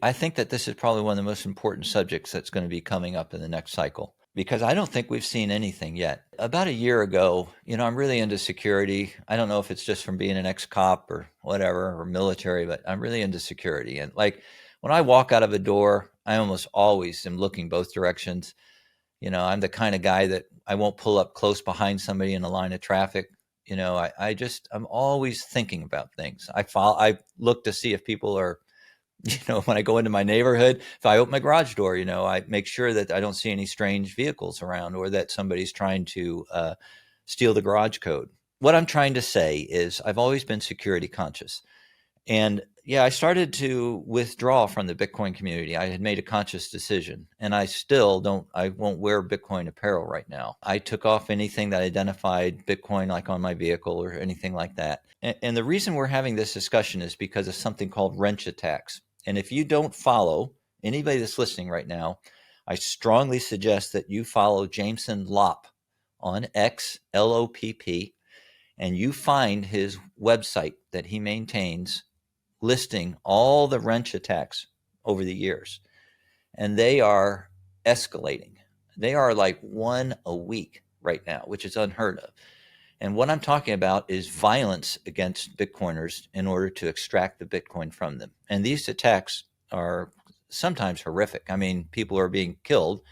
I think that this is probably one of the most important subjects that's going to be coming up in the next cycle, because I don't think we've seen anything yet. About a year ago, I'm really into security. I don't know if it's just from being an ex-cop or whatever, or military, but I'm really into security. And like when I walk out of a door, I almost always am looking both directions. I'm the kind of guy that I won't pull up close behind somebody in a line of traffic. I'm always thinking about things. I look to see if people are, when I go into my neighborhood, if I open my garage door, I make sure that I don't see any strange vehicles around or that somebody's trying to steal the garage code. What I'm trying to say is I've always been security conscious. And yeah, I started to withdraw from the Bitcoin community. I had made a conscious decision, and I won't wear Bitcoin apparel right now. I took off anything that identified Bitcoin, like on my vehicle or anything like that. And the reason we're having this discussion is because of something called wrench attacks. And if you don't follow, anybody that's listening right now, I strongly suggest that you follow Jameson Lopp on X, LOPP, and you find his website that he maintains listing all the wrench attacks over the years. And they are escalating. They are like one a week right now, which is unheard of. And what I'm talking about is violence against Bitcoiners in order to extract the Bitcoin from them. And these attacks are sometimes horrific. I mean, people are being killed.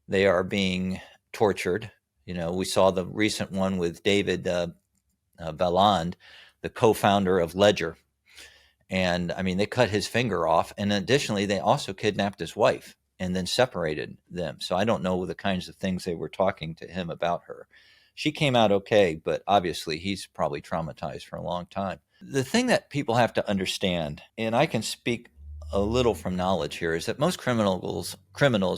They are being tortured. We saw the recent one with David Balland, the co-founder of Ledger. And I mean, they cut his finger off. And additionally, they also kidnapped his wife and then separated them. So I don't know the kinds of things they were talking to him about her. She came out okay, but obviously he's probably traumatized for a long time. The thing that people have to understand, and I can speak a little from knowledge here, is that most criminals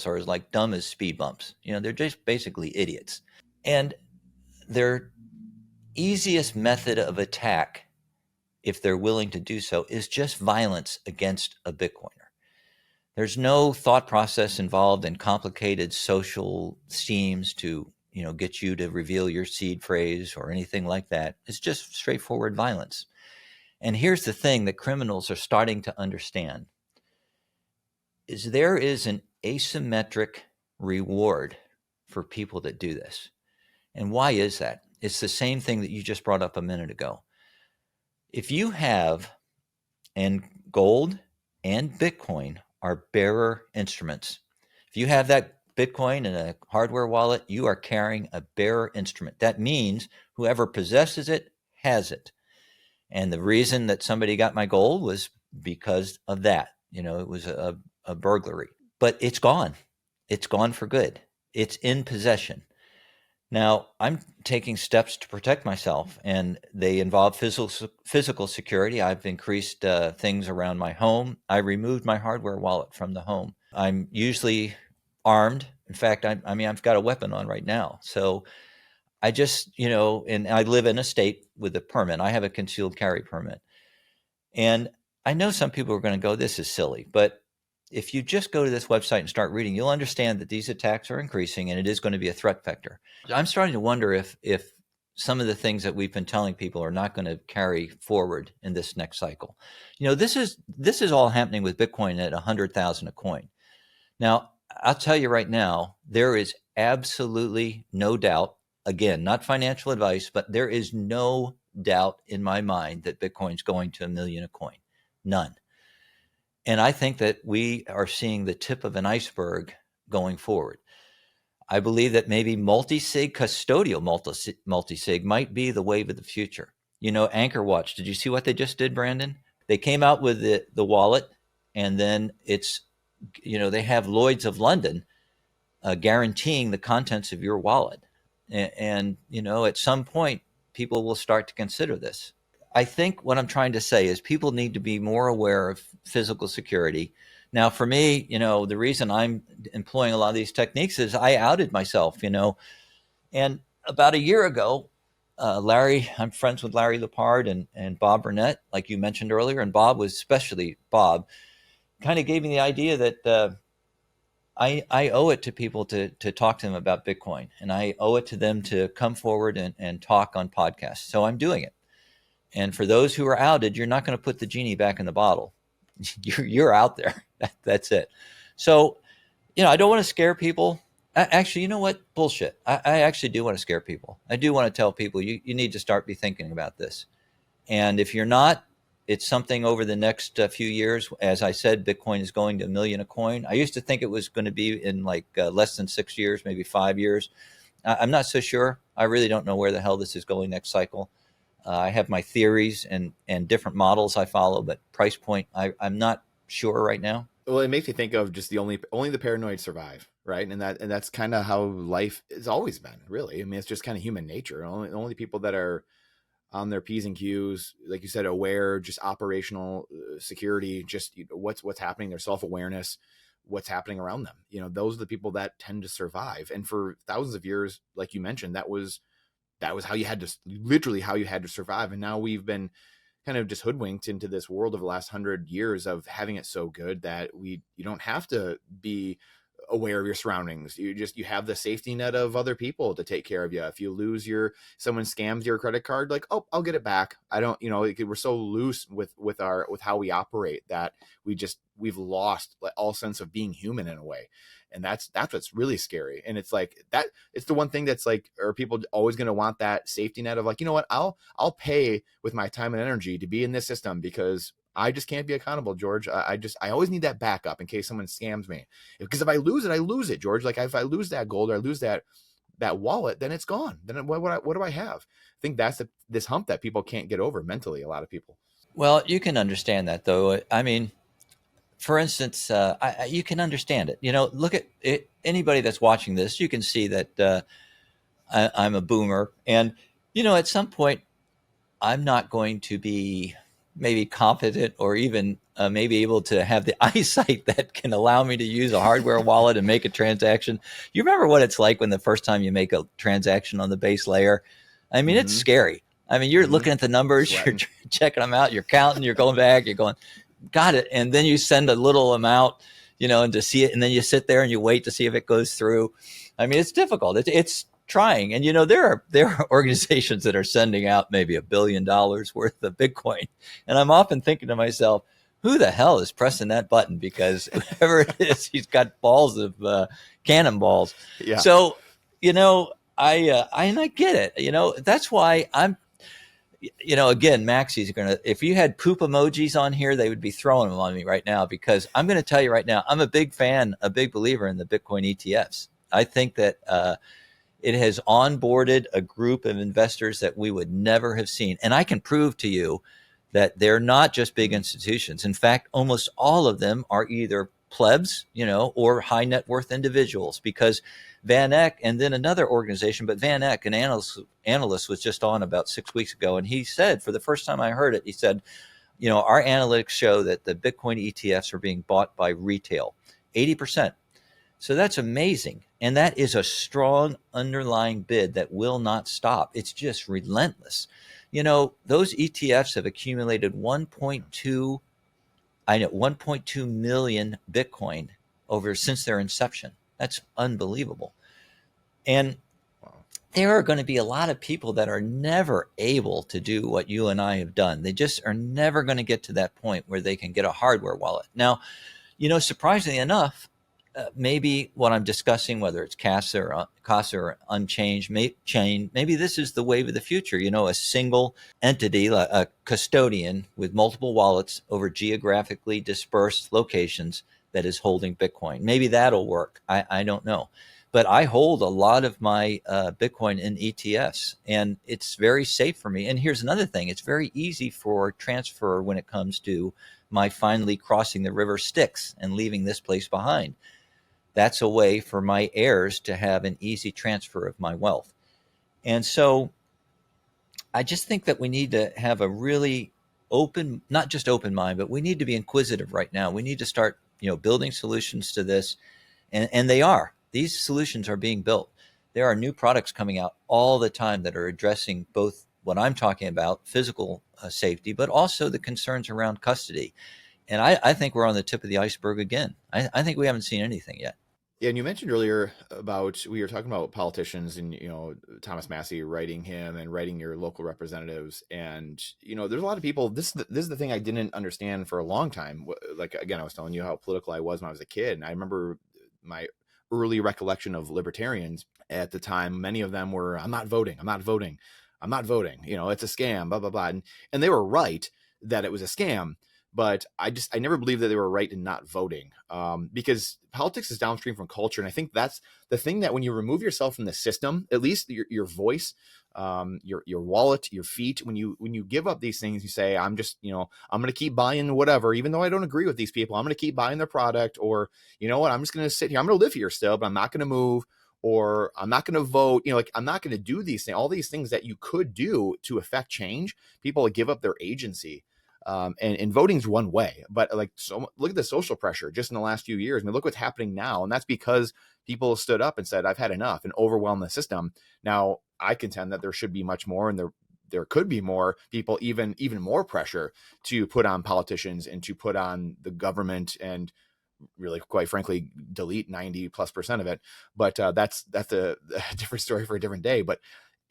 are as like dumb as speed bumps. They're just basically idiots. And their easiest method of attack, if they're willing to do so, is just violence against a Bitcoiner. There's no thought process involved in complicated social schemes to, get you to reveal your seed phrase or anything like that. It's just straightforward violence. And here's the thing that criminals are starting to understand is there is an asymmetric reward for people that do this. And why is that? It's the same thing that you just brought up a minute ago. If you have, and gold and Bitcoin are bearer instruments. If you have that Bitcoin in a hardware wallet, you are carrying a bearer instrument. That means whoever possesses it has it. And the reason that somebody got my gold was because of that. It was a burglary. But it's gone. It's gone for good. It's in possession. Now, I'm taking steps to protect myself, and they involve physical security. I've increased things around my home. I removed my hardware wallet from the home. I'm usually armed. In fact, I've got a weapon on right now. So I just, and I live in a state with a permit. I have a concealed carry permit. And I know some people are going to go, this is silly, but if you just go to this website and start reading, you'll understand that these attacks are increasing and it is going to be a threat vector. I'm starting to wonder if some of the things that we've been telling people are not going to carry forward in this next cycle. This is all happening with Bitcoin at 100,000 a coin. Now, I'll tell you right now, there is absolutely no doubt, again, not financial advice, but there is no doubt in my mind that Bitcoin's going to $1 million a coin. None. And I think that we are seeing the tip of an iceberg going forward. I believe that maybe multi-sig, custodial multi-sig might be the wave of the future. Anchor Watch, did you see what they just did, Brandon? They came out with the wallet, and then it's, they have Lloyd's of London guaranteeing the contents of your wallet. And at some point, people will start to consider this. I think what I'm trying to say is people need to be more aware of physical security. Now, for me, the reason I'm employing a lot of these techniques is I outed myself, and about a year ago, I'm friends with Larry Lepard and Bob Burnett, like you mentioned earlier, and Bob kind of gave me the idea that I owe it to people to talk to them about Bitcoin, and I owe it to them to come forward and talk on podcasts. So I'm doing it. And for those who are outed, you're not going to put the genie back in the bottle. You're out there. That's it. So, I don't want to scare people. Actually, you know what? Bullshit. I actually do want to scare people. I do want to tell people you need to start be thinking about this. And if you're not, it's something over the next few years. As I said, Bitcoin is going to a million a coin. I used to think it was going to be in like less than 6 years, maybe 5 years. I'm not so sure. I really don't know where the hell this is going next cycle. I have my theories and different models I follow, but price point, I'm not sure right now. Well, it makes me think of just the only the paranoid survive, right? And that's kind of how life has always been, really. I mean, it's just kind of human nature. Only people that are on their P's and Q's, like you said, aware, just operational security, just what's happening, their self awareness, what's happening around them. Those are the people that tend to survive. And for thousands of years, like you mentioned, that was how you had to, literally how you had to survive. And now we've been kind of just hoodwinked into this world of the last 100 years of having it so good that you don't have to be aware of your surroundings. You have the safety net of other people to take care of you. If you lose someone scams your credit card, like, oh, I'll get it back. I don't, we're so loose with how we operate that we've lost all sense of being human in a way. And that's what's really scary. And it's like that, it's the one thing that's like, are people always going to want that safety net of like, you know what, I'll pay with my time and energy to be in this system because I just can't be accountable, George. I always need that backup in case someone scams me. Because if I lose it, George. Like if I lose that gold or I lose that wallet, then it's gone. Then what do I have? I think that's this hump that people can't get over mentally. A lot of people. Well, you can understand that, though. I mean, for instance, you can understand it. Look at it, anybody that's watching this. You can see that I'm a boomer, and at some point, I'm not going to be maybe competent or even maybe able to have the eyesight that can allow me to use a hardware wallet and make a transaction. You remember what it's like when the first time you make a transaction on the base layer? I mean, it's Mm-hmm. scary. I mean, you're Mm-hmm. looking at the numbers, you're Sweating. checking them out, you're counting, you're going back, you're going, got it. And then you send a little amount, and to see it, and then you sit there and you wait to see if it goes through. I mean, it's difficult. It's trying. And there are organizations that are sending out maybe $1 billion worth of Bitcoin. And I'm often thinking to myself, who the hell is pressing that button? Because whoever it is, he's got balls of cannonballs. Yeah. So, I get it. That's why I'm, again, Maxie's if you had poop emojis on here, they would be throwing them on me right now, because I'm going to tell you right now, I'm a big believer in the Bitcoin ETFs. I think that it has onboarded a group of investors that we would never have seen. And I can prove to you that they're not just big institutions. In fact, almost all of them are either plebs, or high net worth individuals, because Van Eck and then another organization, but Van Eck, an analyst was just on about 6 weeks ago. And he said, for the first time I heard it, he said, our analytics show that the Bitcoin ETFs are being bought by retail, 80%. So that's amazing. And that is a strong underlying bid that will not stop. It's just relentless. Those ETFs have accumulated 1.2 million Bitcoin since their inception. That's unbelievable. And Wow. there are going to be a lot of people that are never able to do what you and I have done. They just are never going to get to that point where they can get a hardware wallet. Now, surprisingly enough, maybe what I'm discussing, whether it's Casa or Unchained chain, maybe this is the wave of the future. A single entity, a custodian with multiple wallets over geographically dispersed locations that is holding Bitcoin. Maybe that'll work. I don't know. But I hold a lot of my Bitcoin in ETFs, and it's very safe for me. And here's another thing. It's very easy for transfer when it comes to my finally crossing the river Styx and leaving this place behind. That's a way for my heirs to have an easy transfer of my wealth. And so I just think that we need to have a really open, not just open mind, but we need to be inquisitive right now. We need to start, building solutions to this. And they are. These solutions are being built. There are new products coming out all the time that are addressing both what I'm talking about, physical safety, but also the concerns around custody. And I think we're on the tip of the iceberg again. I think we haven't seen anything yet. Yeah, and you mentioned earlier about we were talking about politicians and Thomas Massey writing him and writing your local representatives, and there's a lot of people. This is the thing I didn't understand for a long time. Like again, I was telling you how political I was when I was a kid, and I remember my early recollection of libertarians at the time. Many of them were, "I'm not voting. I'm not voting. I'm not voting. It's a scam." Blah blah blah, and they were right that it was a scam. But I never believed that they were right in not voting, because politics is downstream from culture. And I think that's the thing, that when you remove yourself from the system, at least your voice, your wallet, your feet, when you give up these things, you say, I'm going to keep buying whatever, even though I don't agree with these people, I'm going to keep buying their product, or you know what, I'm just going to sit here, I'm going to live here still, but I'm not going to move, or I'm not going to vote, like I'm not going to do these things, all these things that you could do to affect change. People give up their agency. And voting's one way, but so look at the social pressure just in the last few years. I mean, look what's happening now. And that's because people stood up and said, I've had enough, and overwhelmed the system. Now I contend that there should be much more, and there could be more people, even more pressure to put on politicians and to put on the government, and really, quite frankly, delete 90+% of it. But that's a different story for a different day. But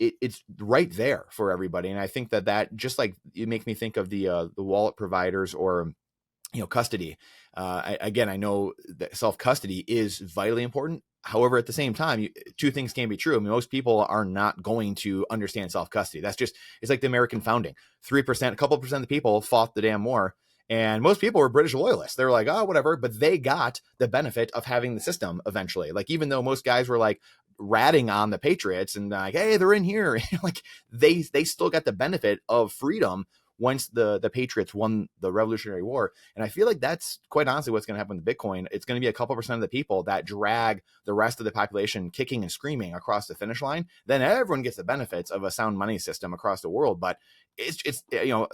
it's right there for everybody. And I think that just like it makes me think of the wallet providers, or custody. Again, I know that self-custody is vitally important. However, at the same time, two things can be true. I mean, most people are not going to understand self-custody. It's like the American founding. 3%, a couple percent of the people fought the damn war. And most people were British loyalists. They were like, oh, whatever. But they got the benefit of having the system eventually. Like, even though most guys were like ratting on the Patriots and like, hey, they're in here, like they still got the benefit of freedom once the Patriots won the Revolutionary War. And I feel like that's quite honestly what's going to happen with Bitcoin. It's going to be a couple percent of the people that drag the rest of the population kicking and screaming across the finish line. Then everyone gets the benefits of a sound money system across the world. But it's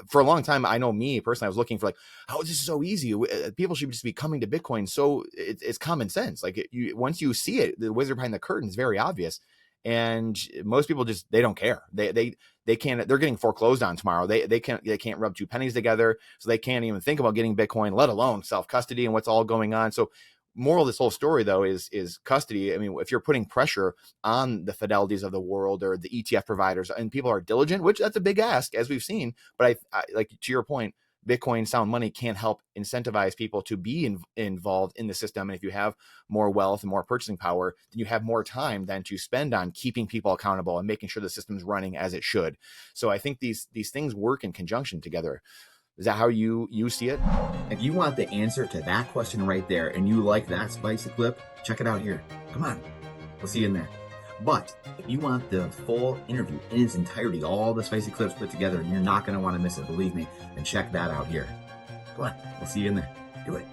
for a long time, I know me personally, I was looking for like, how is this so easy? People should just be coming to Bitcoin. So it's common sense. Like once you see it, the wizard behind the curtain is very obvious. And most people they don't care. They can't, they're getting foreclosed on tomorrow. They can't rub two pennies together. So they can't even think about getting Bitcoin, let alone self-custody and what's all going on. So moral of this whole story though is custody. I mean, if you're putting pressure on the Fidelities of the world or the ETF providers, and people are diligent, which that's a big ask as we've seen. But I like, to your point, Bitcoin sound money can help incentivize people to be involved in the system. And if you have more wealth and more purchasing power, then you have more time then to spend on keeping people accountable and making sure the system's running as it should. So I think these things work in conjunction together. Is that how you see it? If you want the answer to that question right there, and you like that spicy clip, check it out here. Come on, we'll see you in there. But if you want the full interview in its entirety, all the spicy clips put together, and you're not going to want to miss it, believe me, then check that out here. Come on, we'll see you in there. Do it.